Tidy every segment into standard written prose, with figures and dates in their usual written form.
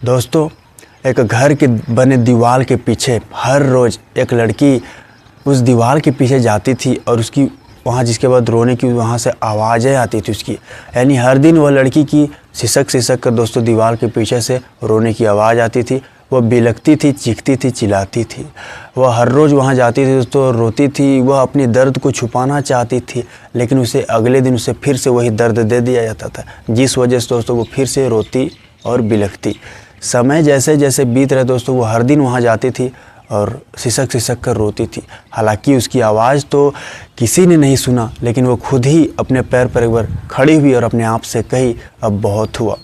दोस्तों, एक घर के बने दीवार के पीछे हर रोज़ एक लड़की उस दीवार के पीछे जाती थी और उसकी वहाँ जिसके बाद रोने की वहाँ से आवाज़ें आती थी उसकी। यानी हर दिन वह लड़की की सिसक सिसक कर दोस्तों दीवार के पीछे से रोने की आवाज़ आती थी। वह बिलखती थी, चीखती थी, चिल्लाती थी। वह हर रोज़ वहाँ जाती थी दोस्तों, रोती थी। वह अपने दर्द को छुपाना चाहती थी, लेकिन उसे अगले दिन उसे फिर से वही दर्द दे दिया जाता था, जिस वजह से दोस्तों वो फिर से रोती और बिलखती। समय जैसे जैसे बीत रहे दोस्तों, वो हर दिन वहाँ जाती थी और सिसक सिसक कर रोती थी। हालांकि उसकी आवाज़ तो किसी ने नहीं सुना, लेकिन वो खुद ही अपने पैर पर एक बार खड़ी हुई और अपने आप से कही, अब बहुत हुआ,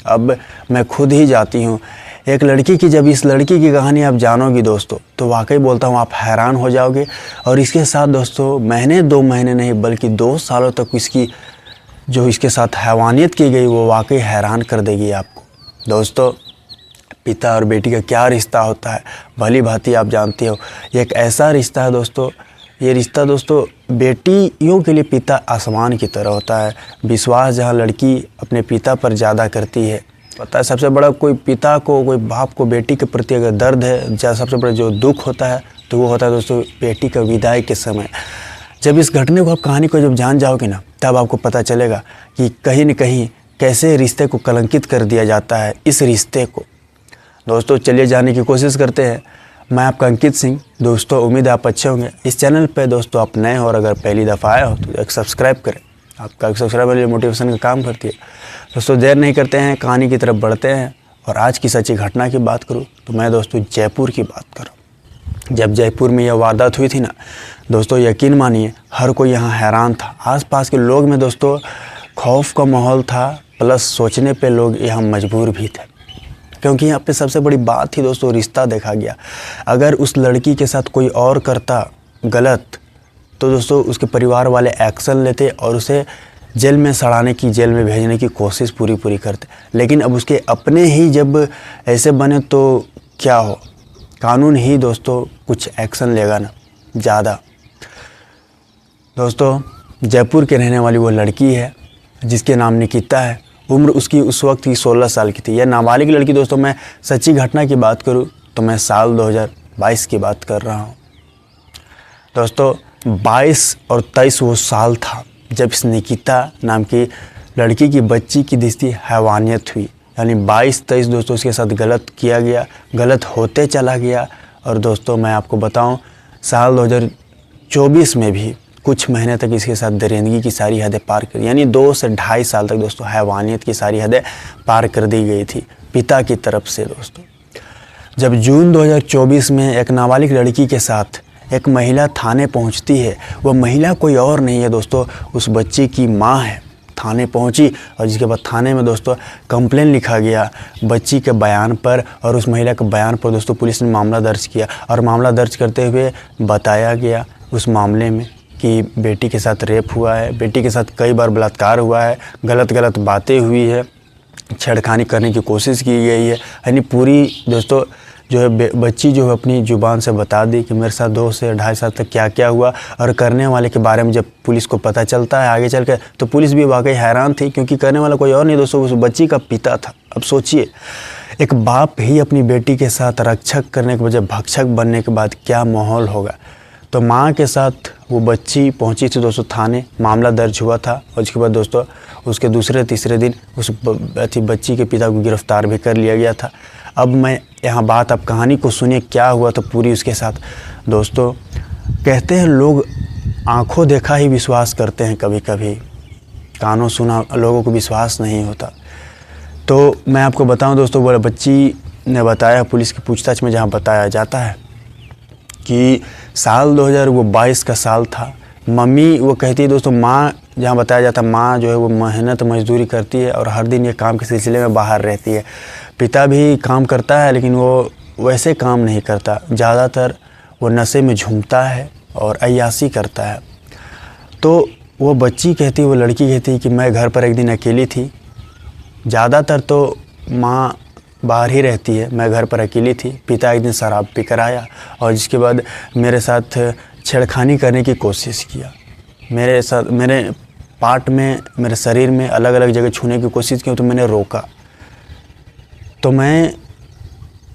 अब मैं खुद ही जाती हूँ। एक लड़की की जब इस लड़की की कहानी आप जानोगे दोस्तों, तो वाकई बोलता हूँ आप हैरान हो जाओगे। और इसके साथ दोस्तों महीने 2 महीने नहीं बल्कि 2 सालों तक इसकी जो इसके साथ हैवानियत की गई वो वाकई हैरान कर देगी आपको। दोस्तों, पिता और बेटी का क्या रिश्ता होता है भली भांति आप जानते हो। ये एक ऐसा रिश्ता है दोस्तों, ये रिश्ता दोस्तों बेटियों के लिए पिता आसमान की तरह होता है। विश्वास जहाँ लड़की अपने पिता पर ज़्यादा करती है, पता है सबसे बड़ा कोई पिता को, कोई बाप को बेटी के प्रति अगर दर्द है, या सबसे बड़ा जो दुख होता है तो वो होता है दोस्तों बेटी का विदाई के समय। जब इस घटने को आप कहानी को जब जान जाओगे ना, तब आपको पता चलेगा कि कहीं न कहीं कैसे रिश्ते को कलंकित कर दिया जाता है, इस रिश्ते को। दोस्तों चलिए जानने की कोशिश करते हैं। मैं आपका अंकित सिंह। दोस्तों उम्मीद है आप अच्छे होंगे। इस चैनल पे दोस्तों आप नए हो और अगर पहली दफ़ा आए हो तो एक सब्सक्राइब करें। आपका सब्सक्राइब मेरे लिए मोटिवेशन का काम करती है। दोस्तों देर नहीं करते हैं, कहानी की तरफ बढ़ते हैं। और आज की सच्ची घटना की बात करूँ तो मैं दोस्तों जयपुर की बात कर रहा हूँ। जब जयपुर में यह वारदात हुई थी ना दोस्तों, यकीन मानिए हर कोई यहाँ हैरान था। आसपास के लोग में दोस्तों खौफ का माहौल था, प्लस सोचने पे लोग यहाँ मजबूर भी थे, क्योंकि यहाँ पे सबसे बड़ी बात थी दोस्तों रिश्ता देखा गया। अगर उस लड़की के साथ कोई और करता गलत तो दोस्तों उसके परिवार वाले एक्शन लेते और उसे जेल में सड़ाने की, जेल में भेजने की कोशिश पूरी करते। लेकिन अब उसके अपने ही जब ऐसे बने तो क्या हो, कानून ही दोस्तों कुछ एक्शन लेगा ना ज़्यादा। दोस्तों जयपुर के रहने वाली वो लड़की है जिसके नाम निकिता है। उम्र उसकी उस वक्त की 16 साल की थी। यह नाबालिग लड़की दोस्तों, मैं सच्ची घटना की बात करूं तो मैं साल 2022 की बात कर रहा हूं। दोस्तों 22 और 23 वो साल था जब इस निकिता नाम की लड़की की बच्ची की दिसती हैवानियत हुई। यानी 22-23 दोस्तों उसके साथ गलत किया गया, गलत होते चला गया। और दोस्तों मैं आपको बताऊं साल 2024 में भी कुछ महीने तक इसके साथ दरिंदगी की सारी हदें पार कर, यानी 2 से 2.5 साल तक दोस्तों हैवानियत की सारी हदें पार कर दी गई थी पिता की तरफ से। दोस्तों जब जून 2024 में एक नाबालिग लड़की के साथ एक महिला थाने पहुंचती है, वह महिला कोई और नहीं है दोस्तों, उस बच्ची की मां है। थाने पहुंची और जिसके बाद थाने में दोस्तों कंप्लेन लिखा गया बच्ची के बयान पर, और उस महिला के बयान पर दोस्तों पुलिस ने मामला दर्ज किया। और मामला दर्ज करते हुए बताया गया उस मामले में कि बेटी के साथ रेप हुआ है, बेटी के साथ कई बार बलात्कार हुआ है, गलत बातें हुई है, छेड़खानी करने की कोशिश की गई है। यानी पूरी दोस्तों जो है बच्ची जो है अपनी ज़ुबान से बता दी कि मेरे साथ 2 से 2.5 साल तक क्या क्या हुआ। और करने वाले के बारे में जब पुलिस को पता चलता है आगे चल कर, तो पुलिस भी वाकई हैरान थी, क्योंकि करने वाला कोई और नहीं दोस्तों उस बच्ची का पिता था। अब सोचिए एक बाप ही अपनी बेटी के साथ रक्षक करने के बजाय भक्षक बनने के बाद क्या माहौल होगा। तो माँ के साथ वो बच्ची पहुंची थी दोस्तों थाने, मामला दर्ज हुआ था। और उसके बाद दोस्तों उसके दूसरे तीसरे दिन उस बच्ची के पिता को गिरफ्तार भी कर लिया गया था। अब मैं यहाँ बात, आप कहानी को सुनिए क्या हुआ तो पूरी उसके साथ। दोस्तों कहते हैं लोग आंखों देखा ही विश्वास करते हैं, कभी कभी कानों सुना लोगों को विश्वास नहीं होता। तो मैं आपको बताऊं दोस्तों, वो बच्ची ने बताया पुलिस की पूछताछ में, जहाँ बताया जाता है कि साल 2022 का साल था। मम्मी वो कहती है दोस्तों, माँ जहाँ बताया जाता माँ जो है वो मेहनत मजदूरी करती है और हर दिन ये काम के सिलसिले में बाहर रहती है। पिता भी काम करता है लेकिन वो वैसे काम नहीं करता, ज़्यादातर वो नशे में झूमता है और अय्याशी करता है। तो वो बच्ची कहती है, वो लड़की कहती है कि मैं घर पर एक दिन अकेली थी, ज़्यादातर तो माँ बाहर ही रहती है, मैं घर पर अकेली थी। पिता एक दिन शराब पी कर आया और जिसके बाद मेरे साथ छेड़खानी करने की कोशिश किया, मेरे साथ मेरे पार्ट में, मेरे शरीर में अलग अलग जगह छूने की कोशिश की, तो मैंने रोका। तो मैं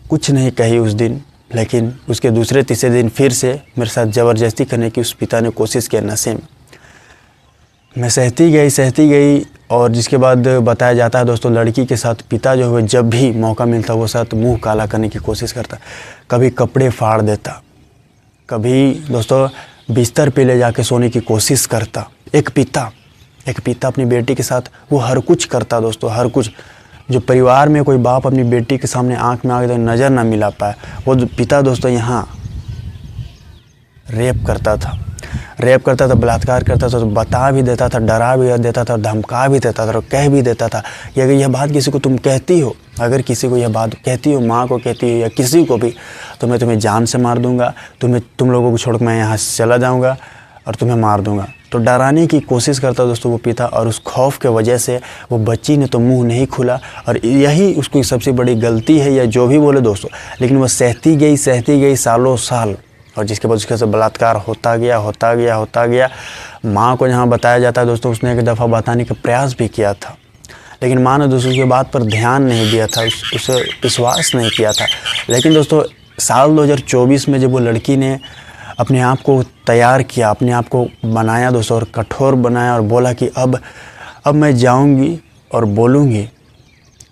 कुछ नहीं कही उस दिन, लेकिन उसके दूसरे तीसरे दिन फिर से मेरे साथ ज़बरदस्ती करने की उस पिता ने कोशिश किया नशे में। मैं सहती गई और जिसके बाद बताया जाता है दोस्तों, लड़की के साथ पिता जो है जब भी मौका मिलता वो साथ मुंह काला करने की कोशिश करता, कभी कपड़े फाड़ देता, कभी दोस्तों बिस्तर पे ले जाके सोने की कोशिश करता। एक पिता अपनी बेटी के साथ वो हर कुछ करता दोस्तों, हर कुछ। जो परिवार में कोई बाप अपनी बेटी के सामने आंख में आके नज़र ना मिला पाए, वो पिता दोस्तों यहाँ रेप करता था, बलात्कार करता था, तो बता भी देता था, डरा भी देता था, धमका भी देता था और कह भी देता था कि अगर यह बात किसी को तुम कहती हो, अगर किसी को यह बात कहती हो, माँ को कहती हो या किसी को भी, तो मैं तुम्हें जान से मार दूंगा, तुम लोगों को छोड़ मैं यहाँ से चला जाऊँगा और तुम्हें मार दूंगा। तो डराने की कोशिश करता दोस्तों वो पिता, और उस खौफ के वजह से वो बच्ची ने तो मुंह नहीं खुला, और यही उसकी सबसे बड़ी गलती है या जो भी बोले दोस्तों, लेकिन वो सहती गई सालों साल, और जिसके बाद उसके साथ बलात्कार होता गया। माँ को जहाँ बताया जाता है दोस्तों, उसने एक दफ़ा बताने का प्रयास भी किया था, लेकिन माँ ने दोस्तों उसकी बात पर ध्यान नहीं दिया था, उसे विश्वास नहीं किया था। लेकिन दोस्तों साल 2024 में जब वो लड़की ने अपने आप को तैयार किया, अपने आप को बनाया दोस्तों, और कठोर बनाया और बोला कि अब मैं जाऊंगी और बोलूँगी,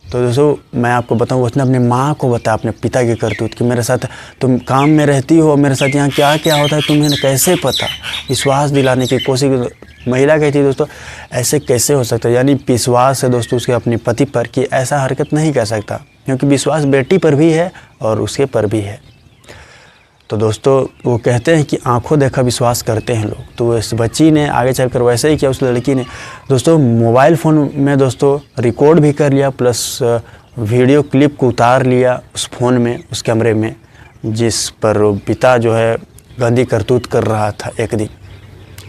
तो दोस्तों मैं आपको बताऊँ, उसने अपने माँ को बताया, अपने पिता की करतूत कि मेरे साथ तुम काम में रहती हो, मेरे साथ यहाँ क्या क्या होता है तुम्हें कैसे पता। विश्वास दिलाने की कोशिश महिला कहती है दोस्तों, ऐसे कैसे हो सकता है, यानी विश्वास है दोस्तों उसके अपने पति पर कि ऐसा हरकत नहीं कर सकता, क्योंकि विश्वास बेटी पर भी है और उसके पर भी है। तो दोस्तों वो कहते हैं कि आंखों देखा विश्वास करते हैं लोग, तो इस बच्ची ने आगे चलकर वैसे ही किया। उस लड़की ने दोस्तों मोबाइल फ़ोन में दोस्तों रिकॉर्ड भी कर लिया, प्लस वीडियो क्लिप को उतार लिया उस फ़ोन में, उस कैमरे में, जिस पर पिता जो है गंदी करतूत कर रहा था। एक दिन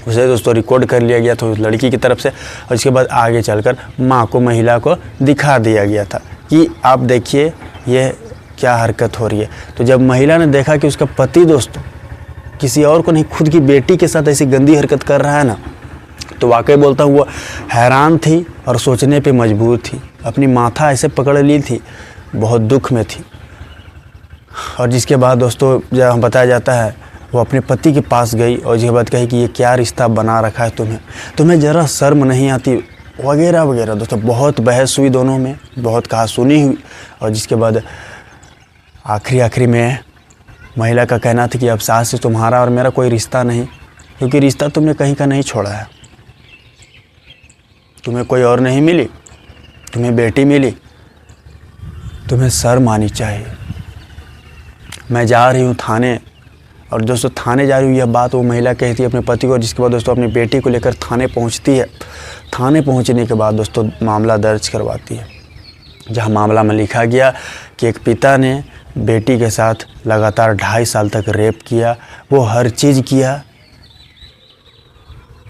उसे दोस्तों रिकॉर्ड कर लिया गया था उस लड़की की तरफ से, और इसके बाद आगे चलकर माँ को, महिला को दिखा दिया गया था कि आप देखिए ये क्या हरकत हो रही है। तो जब महिला ने देखा कि उसका पति दोस्तों किसी और को नहीं, खुद की बेटी के साथ ऐसी गंदी हरकत कर रहा है ना, तो वाकई बोलता हूँ वो हैरान थी और सोचने पे मजबूर थी, अपनी माथा ऐसे पकड़ ली थी, बहुत दुख में थी। और जिसके बाद दोस्तों जब बताया जाता है वो अपने पति के पास गई और जिसके बाद कही कि ये क्या रिश्ता बना रखा है तुम्हें ज़रा शर्म नहीं आती, वगैरह वगैरह। दोस्तों बहुत बहस हुई दोनों में, बहुत कहासुनी हुई, और जिसके बाद आखिरी में महिला का कहना था कि अब सास से तुम्हारा और मेरा कोई रिश्ता नहीं, क्योंकि रिश्ता तुमने कहीं का नहीं छोड़ा है, तुम्हें कोई और नहीं मिली, तुम्हें बेटी मिली, तुम्हें शर्म आनी चाहिए। मैं जा रही हूँ थाने, और दोस्तों थाने जा रही हूँ यह बात वो महिला कहती है अपने पति को, जिसके बाद दोस्तों अपनी बेटी को लेकर थाने पहुँचती है। थाने पहुँचने के बाद दोस्तों मामला दर्ज करवाती है, जहाँ मामला में लिखा गया कि एक पिता ने बेटी के साथ लगातार 2.5 साल तक रेप किया, वो हर चीज़ किया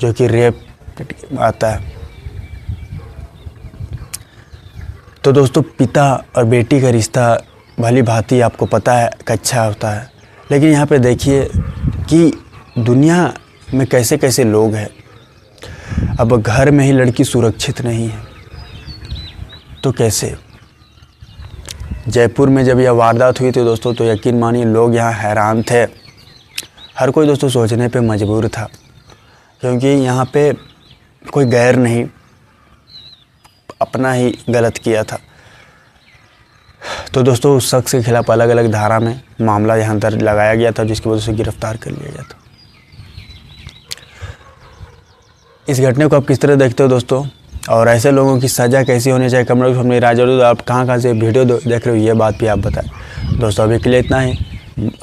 जो कि रेप आता है। तो दोस्तों पिता और बेटी का रिश्ता भली भांति आपको पता है अच्छा होता है, लेकिन यहाँ पे देखिए कि दुनिया में कैसे कैसे लोग हैं। अब घर में ही लड़की सुरक्षित नहीं है तो कैसे। जयपुर में जब यह वारदात हुई थी दोस्तों, तो यकीन मानिए लोग यहाँ हैरान थे, हर कोई दोस्तों सोचने पे मजबूर था, क्योंकि यहाँ पे कोई गैर नहीं, अपना ही गलत किया था। तो दोस्तों उस शख्स के खिलाफ अलग अलग धारा में मामला यहाँ दर्ज लगाया गया था, जिसकी वजह से गिरफ्तार कर लिया गया था। इस घटने को आप किस तरह देखते हो दोस्तों, और ऐसे लोगों की सज़ा कैसी होनी चाहिए, कमेंट में अपनी राय जरूर। आप कहाँ से वीडियो देख रहे हो ये बात भी आप बताएं दोस्तों। अभी के लिए इतना ही,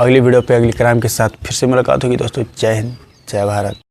अगली वीडियो पे अगली क्राइम के साथ फिर से मुलाकात होगी दोस्तों। जय हिंद, जय भारत।